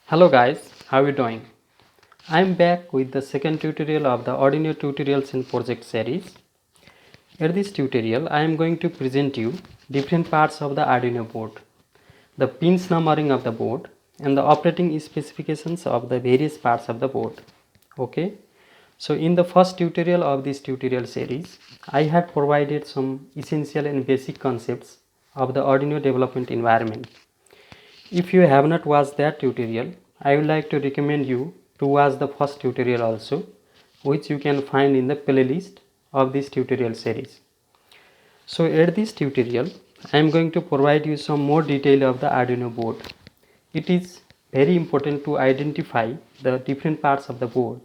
Hello guys, how are you doing? I am back with the second tutorial of the Arduino tutorials in project series. In this tutorial, I am going to present you different parts of the Arduino board, the pins numbering of the board, and the operating specifications of the various parts of the board. Okay, so in the first tutorial of this tutorial series, I had provided some essential and basic concepts of the Arduino development environment. If you have not watched that tutorial, I would like to recommend you to watch the first tutorial also, which you can find in the playlist of this tutorial series. So at this tutorial, I am going to provide you some more detail of the Arduino board. It is very important to identify the different parts of the board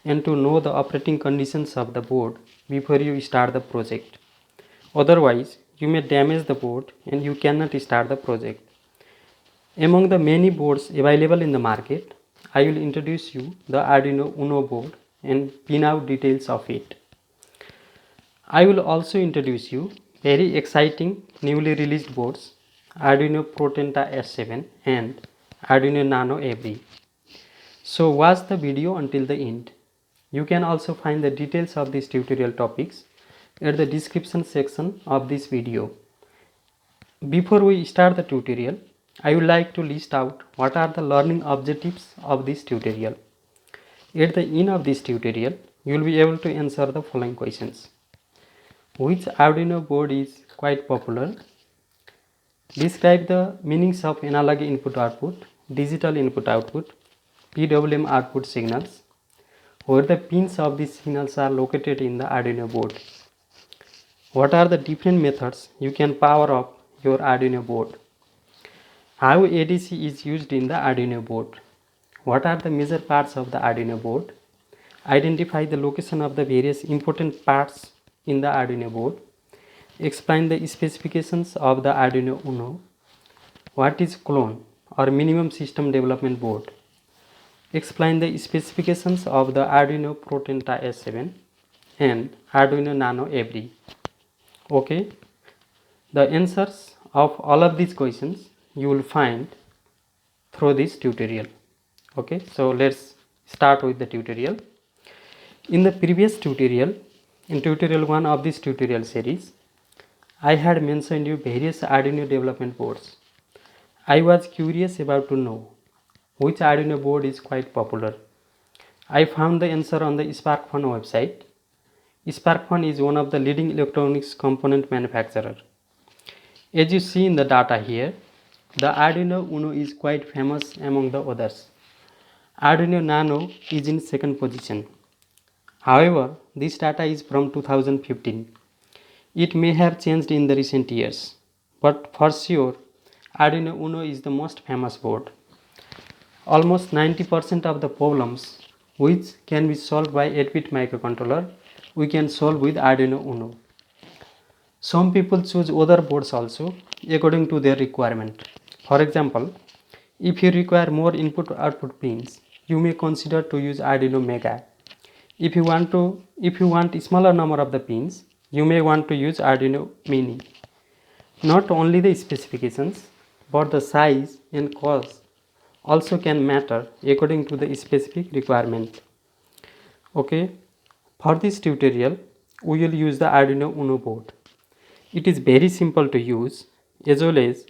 and to know the operating conditions of the board before you start the project. Otherwise, you may damage the board and you cannot start the project. Among the many boards available in the market, I will introduce you the Arduino Uno board and pin out details of it. I will also introduce you very exciting newly released boards Arduino Protenta S7 and Arduino Nano Every. So watch the video until the end. You can also find the details of these tutorial topics at the description section of this video. Before we start the tutorial, I would like to list out what are the learning objectives of this tutorial. At the end of this tutorial, you will be able to answer the following questions. Which Arduino board is quite popular? Describe the meanings of analog input-output, digital input-output, PWM output signals, where the pins of these signals are located in the Arduino board. What are the different methods you can power up your Arduino board? How ADC is used in the Arduino board? What are the major parts of the Arduino board? Identify the location of the various important parts in the Arduino board. Explain the specifications of the Arduino Uno. What is clone or minimum system development board? Explain the specifications of the Arduino Protenta S7 and Arduino Nano Every. Okay, the answers of all of these questions you will find through this tutorial. Okay, so let's start with the tutorial. In the previous tutorial, in tutorial 1 of this tutorial series, I had mentioned you various Arduino development boards. I was curious about to know which Arduino board is quite popular. I found the answer on the SparkFun website. SparkFun is one of the leading electronics component manufacturer. As you see in the data here, the Arduino Uno is quite famous among the others. Arduino Nano is in second position. However, this data is from 2015. It may have changed in the recent years, but for sure, Arduino Uno is the most famous board. Almost 90% of the problems which can be solved by 8-bit microcontroller, we can solve with Arduino Uno. Some people choose other boards also according to their requirement. For example, if you require more input-output pins, you may consider to use Arduino Mega. If you want a smaller number of the pins, you may want to use Arduino Mini. Not only the specifications, but the size and cost also can matter according to the specific requirement. Okay, for this tutorial, we will use the Arduino Uno board. It is very simple to use as well as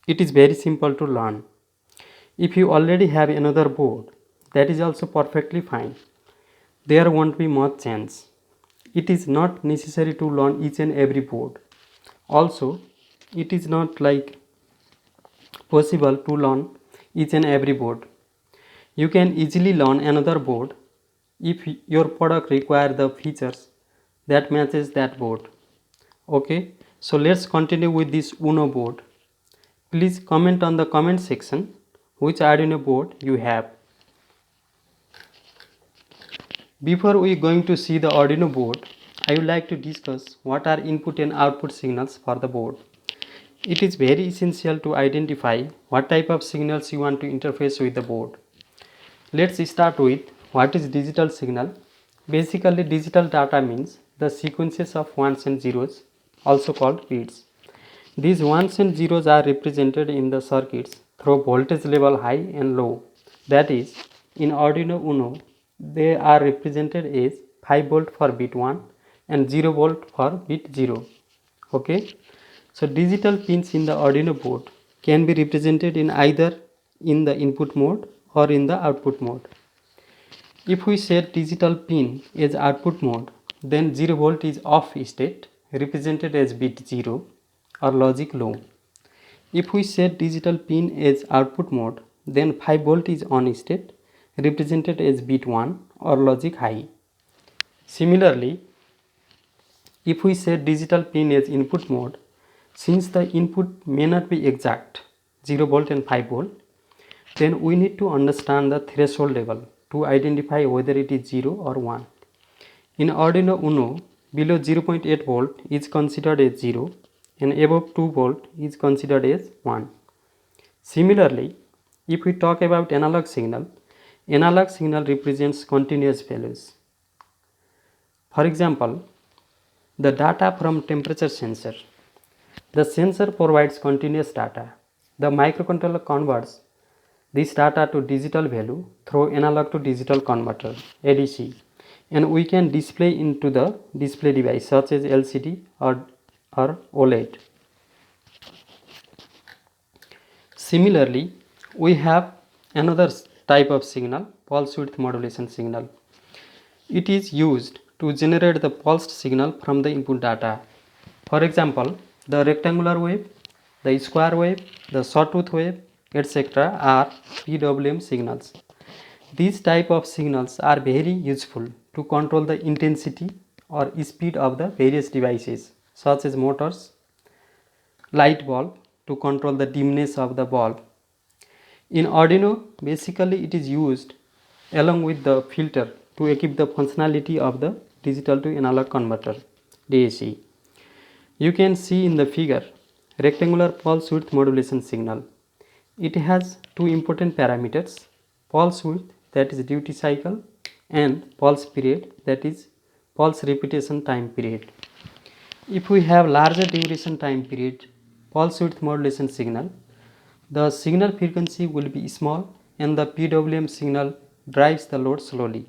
it is very simple to learn. If you already have another board, that is also perfectly fine. There won't be much change. It is not necessary to learn each and every board. Also, it is not like possible to learn each and every board. You can easily learn another board if your product require the features that matches that board. Okay, so let's continue with this Uno board. Please comment on the comment section which Arduino board you have. Before we going to see the Arduino board, I would like to discuss what are input and output signals for the board. It is very essential to identify what type of signals you want to interface with the board. Let's start with what is digital signal. Basically, digital data means the sequences of ones and zeros, also called bits. These ones and zeros are represented in the circuits through voltage level high and low, That is, in Arduino Uno, they are represented as 5 volt for bit 1 and 0 volt for bit 0. Okay. So digital pins in the Arduino board can be represented in either in the input mode or in the output mode. If we set digital pin as output mode, then 0 volt is off state, represented as bit 0 or logic low. If we set digital pin as output mode, then 5 volt is on state, represented as bit 1 or logic high. Similarly, if we set digital pin as input mode, since the input may not be exact 0 volt and 5 volt, then we need to understand the threshold level to identify whether it is 0 or 1. In Arduino Uno, below 0.8 volt is considered as 0 and above 2 volt is considered as 1. Similarly, if we talk about analog signal represents continuous values. For example, the data from temperature sensor. The sensor provides continuous data. The microcontroller converts this data to digital value through analog to digital converter ADC, and we can display into the display device such as LCD or OLED. Similarly, we have another type of signal, pulse width modulation signal. It is used to generate the pulsed signal from the input data. For example, the rectangular wave, the square wave, the sawtooth wave, etc. are PWM signals. These type of signals are very useful to control the intensity or speed of the various devices such as motors, light bulb to control the dimness of the bulb. In Arduino, basically it is used along with the filter to equip the functionality of the digital to analog converter DAC. You can see in the figure rectangular pulse width modulation signal. It has two important parameters, pulse width, that is duty cycle, and pulse period, that is pulse repetition time period. If we have larger duration time period pulse width modulation signal, the signal frequency will be small and the PWM signal drives the load slowly.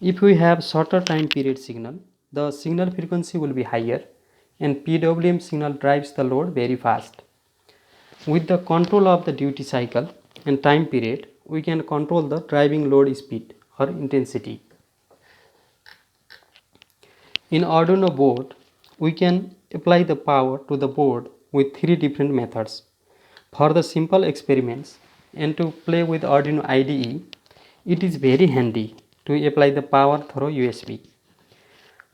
If we have shorter time period signal, the signal frequency will be higher and PWM signal drives the load very fast. With the control of the duty cycle and time period, we can control the driving load speed or intensity. In Arduino board, we can apply the power to the board with three different methods. For the simple experiments and to play with Arduino IDE, it is very handy to apply the power through USB.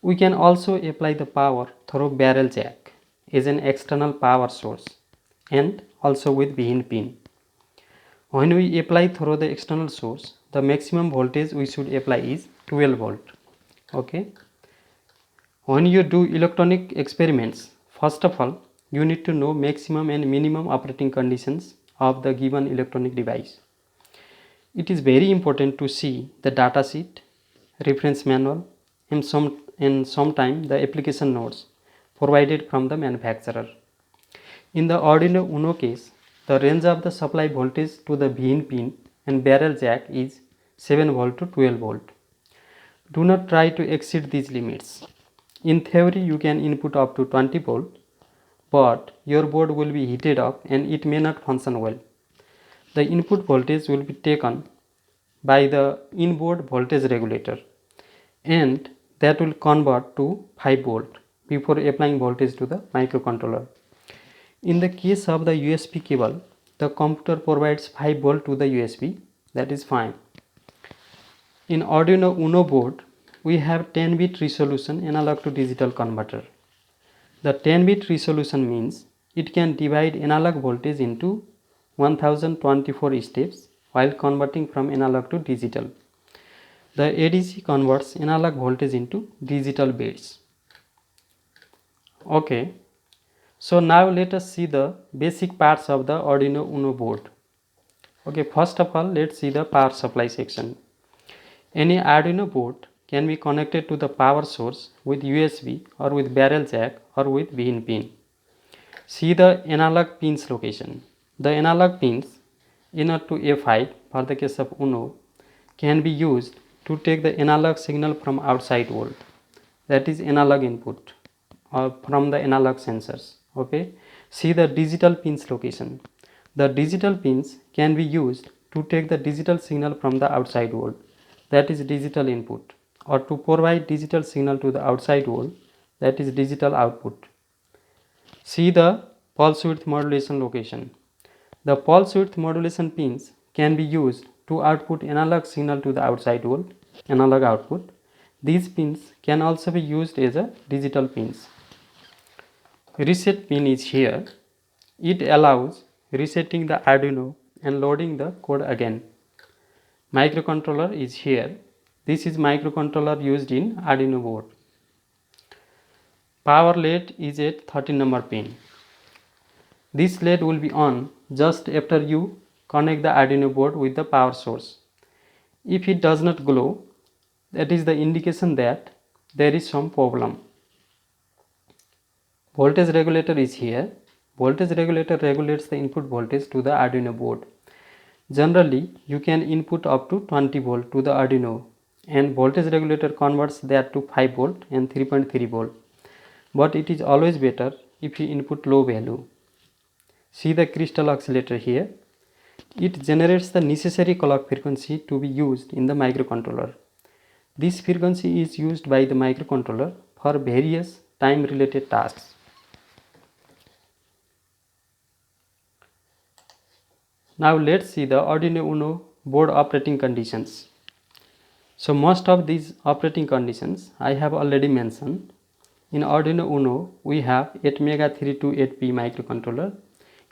We can also apply the power through barrel jack as an external power source and also with VIN pin. When we apply through the external source, the maximum voltage we should apply is 12 volt. Okay. When you do electronic experiments, first of all, you need to know maximum and minimum operating conditions of the given electronic device. It is very important to see the data sheet, reference manual, and sometimes the application notes provided from the manufacturer. In the Arduino Uno case, the range of the supply voltage to the VIN pin and barrel jack is 7 volt to 12 volt. Do not try to exceed these limits. In theory, you can input up to 20 volt, but your board will be heated up and it may not function well. The input voltage will be taken by the inboard voltage regulator and that will convert to 5 volt before applying voltage to the microcontroller. In the case of the USB cable, the computer provides 5 volt to the USB, that is fine. In Arduino Uno board, we have 10-bit resolution analog to digital converter. The 10-bit resolution means it can divide analog voltage into 1024 steps while converting from analog to digital. The ADC converts analog voltage into digital bits. Okay, so now let us see the basic parts of the Arduino Uno board. Okay, first of all, let's see the power supply section. Any Arduino board can be connected to the power source with USB or with barrel jack or with VIN pin. See the analog pins location. The analog pins inner to A5 for the case of UNO can be used to take the analog signal from outside world, that is analog input or from the analog sensors. Okay, see the digital pins location. The digital pins can be used to take the digital signal from the outside world, that is digital input, or to provide digital signal to the outside world, that is digital output. See the pulse width modulation location. The pulse width modulation pins can be used to output analog signal to the outside world, analog output. These pins can also be used as a digital pins. Reset pin is here. It allows resetting the Arduino and loading the code again. Microcontroller is here. This is microcontroller used in Arduino board. Power LED is at 13 number pin. This LED will be on just after you connect the Arduino board with the power source. If it does not glow, that is the indication that there is some problem. Voltage regulator is here. Voltage regulator regulates the input voltage to the Arduino board. Generally, you can input up to 20 volt to the Arduino, and voltage regulator converts that to 5 volt and 3.3 volt. But it is always better if you input low value. See the crystal oscillator here. It generates the necessary clock frequency to be used in the microcontroller. This frequency is used by the microcontroller for various time related tasks. Now let's see the Arduino Uno board operating conditions. So most of these operating conditions I have already mentioned. In Arduino Uno we have 8MEGA328P microcontroller.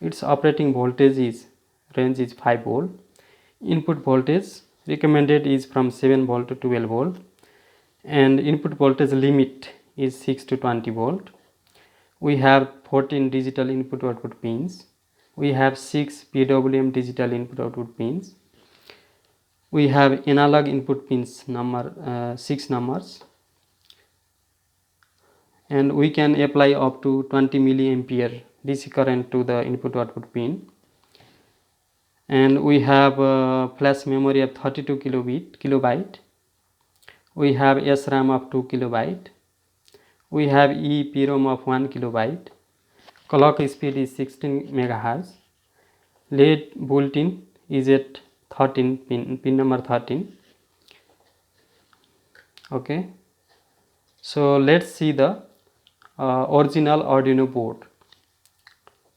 Its operating voltage range is 5 volt. Input voltage recommended is from 7 volt to 12 volt, and input voltage limit is 6 to 20 volt. We have 14 digital input output pins. We have 6 PWM digital input output pins. We have analog input pins number 6 numbers, and we can apply up to 20 milliampere DC current to the input output pin. And we have a flash memory of 32 kilobyte. We have SRAM of 2 kilobyte. We have EEPROM of 1 kilobyte. Clock speed is 16 megahertz. LED bulletin is at 13 pin number 13. Okay, so let's see the original Arduino board.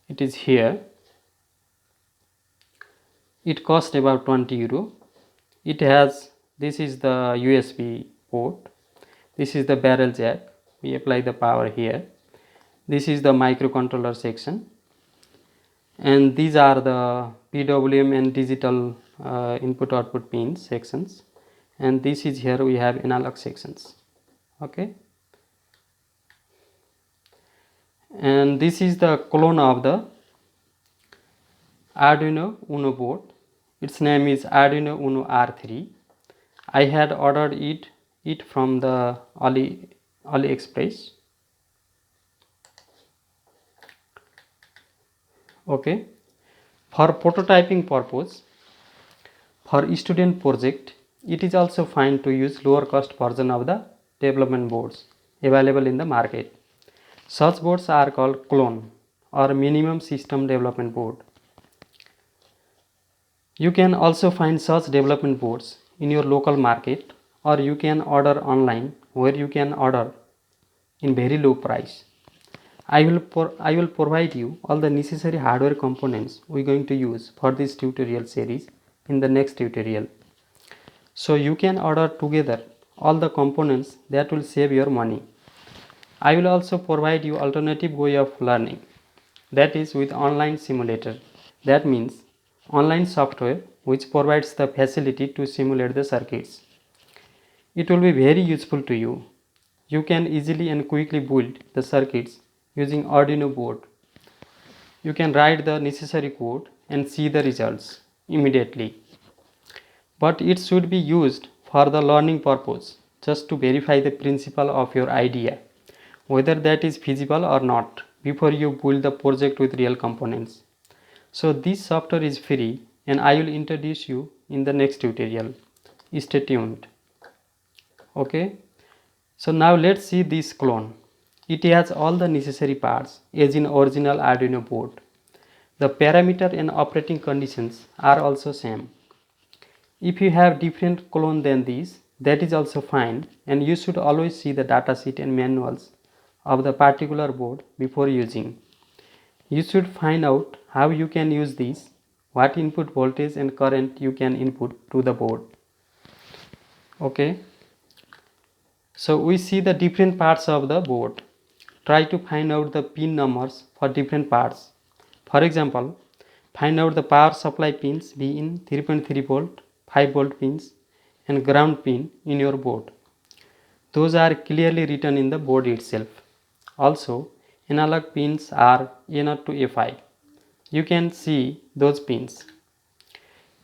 It is here. It cost about 20 euro. It has, this is the USB port. This is the barrel jack. We apply the power here. This is the microcontroller section, and these are the PWM and digital input output pins sections, and this is here we have analog sections. Okay, and this is the clone of the Arduino Uno board. Its name is Arduino Uno R3. I had ordered it from the AliExpress. Okay, for prototyping purpose, for student project, it is also fine to use lower cost version of the development boards available in the market. Such boards are called clone or minimum system development board. You can also find such development boards in your local market, or you can order online, where you can order in very low price. I will provide you all the necessary hardware components we are going to use for this tutorial series in the next tutorial. So you can order together all the components that will save your money. I will also provide you alternative way of learning, that is with online simulator. That means online software which provides the facility to simulate the circuits. It will be very useful to you. You can easily and quickly build the circuits using Arduino board. You can write the necessary code and see the results immediately. But it should be used for the learning purpose, just to verify the principle of your idea, whether that is feasible or not, before you build the project with real components. So this software is free and I will introduce you in the next tutorial. Stay tuned. Okay, so now let's see this clone. It has all the necessary parts as in original Arduino board. The parameter and operating conditions are also same. If you have different clone than these, that is also fine, and you should always see the datasheet and manuals of the particular board before using. You should find out how you can use these, what input voltage and current you can input to the board. Okay, so we see the different parts of the board. Try to find out the pin numbers for different parts. For example, find out the power supply pins be in 3.3 volt, 5 volt pins and ground pin in your board. Those are clearly written in the board itself. Also, analog pins are A0 to A5. You can see those pins.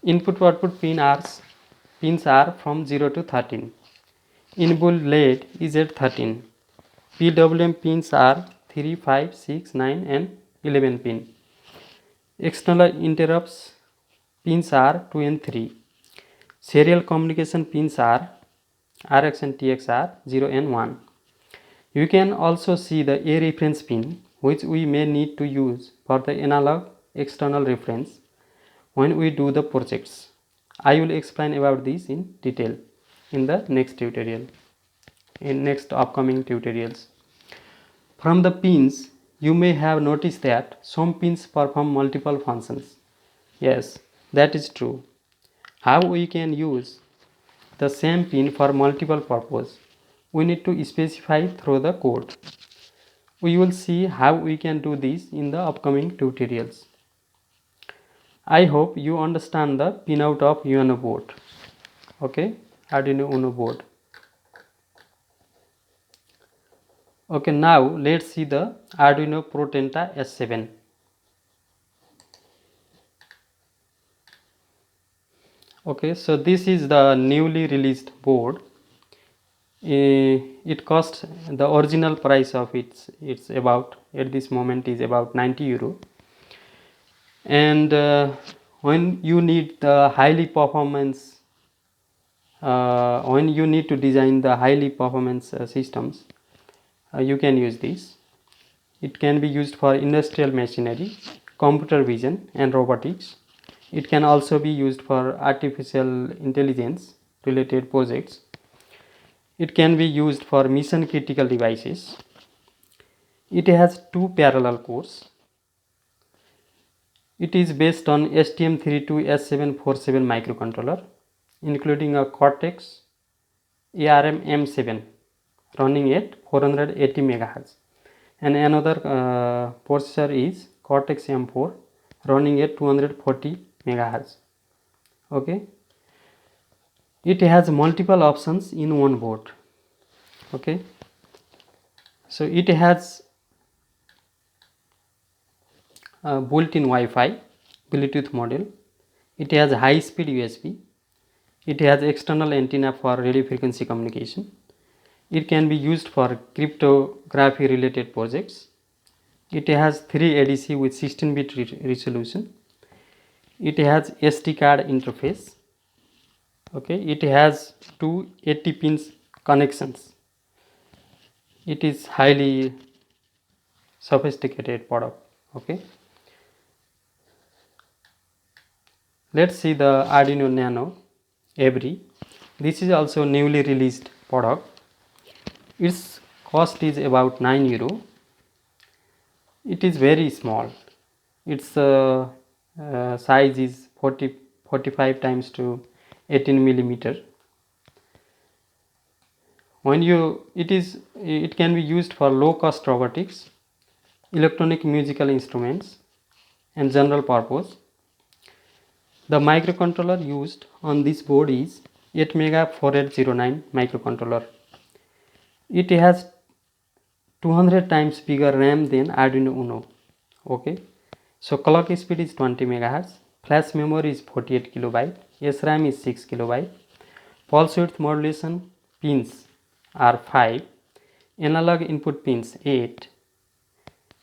Input output pins are from 0 to 13. Inbuilt LED is at 13. PWM pins are 3, 5, 6, 9 and 11 pin. External interrupts pins are 2 and 3. Serial communication pins are RX and TX are 0 and 1. You can also see the A reference pin, which we may need to use for the analog external reference when we do the projects. I will explain about this in detail in the next tutorial, in next upcoming tutorials. From the pins, you may have noticed that some pins perform multiple functions. Yes, that is true. How we can use the same pin for multiple purpose? We need to specify through the code. We will see how we can do this in the upcoming tutorials. I hope you understand the pinout of UNO board. Okay, Arduino Uno board. Okay, now let's see the Arduino ProTenta S7. Okay, so this is the newly released board. It costs, the original price of it's about, at this moment, is about 90 euro. And when you need the highly performance, when you need to design the highly performance systems, you can use this. It can be used for industrial machinery, computer vision and robotics. It can also be used for artificial intelligence related projects. It can be used for mission critical devices. It has two parallel cores. It is based on STM32S747 microcontroller, including a Cortex ARM M7 running at 480 MHz, and another processor is Cortex M4 running at 240 MHz. Okay, it has multiple options in one board. Okay, so it has built-in Wi-Fi, Bluetooth module. It has high-speed USB. It has external antenna for radio frequency communication. It can be used for cryptography related projects. It has 3 ADC with 16-bit resolution. It has SD card interface. Okay, it has two 80 pins connections. It is highly sophisticated product. Okay, let's see the Arduino Nano Every. This is also newly released product. Its cost is about 9 euro. It is very small. Its size is 45 times to 18 millimeter. When it can be used for low cost robotics, electronic musical instruments and general purpose. The microcontroller used on this board is 8MEGA4809 microcontroller. It has 200 times bigger RAM than Arduino Uno. Okay, so clock speed is 20 MHz, flash memory is 48 kilobyte, SRAM is 6 kilobyte, pulse width modulation pins are 5, analog input pins 8,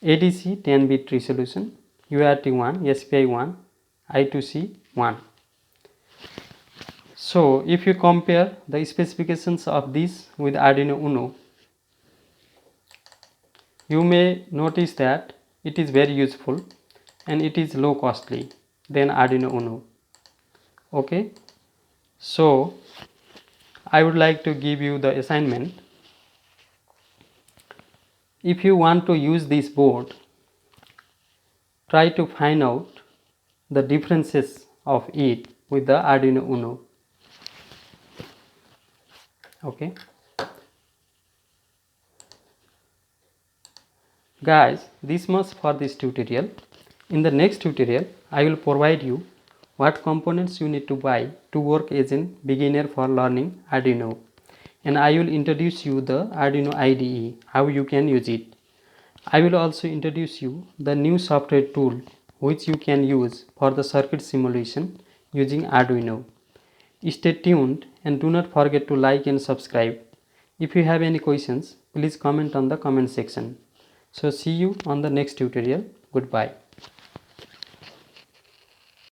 ADC 10-bit resolution, UART 1, SPI 1, I2C one. So if you compare the specifications of this with Arduino Uno, you may notice that it is very useful and it is low costly than Arduino Uno. Okay, so I would like to give you the assignment. If you want to use this board, try to find out the differences of it with the Arduino Uno. Okay, guys, this much for this tutorial. In the next tutorial, I will provide you what components you need to buy to work as a beginner for learning Arduino, and I will introduce you the Arduino IDE, how you can use it. I will also introduce you the new software tool which you can use for the circuit simulation using Arduino. Stay tuned and do not forget to like and subscribe. If you have any questions, please comment on the comment section. So see you on the next tutorial. Goodbye.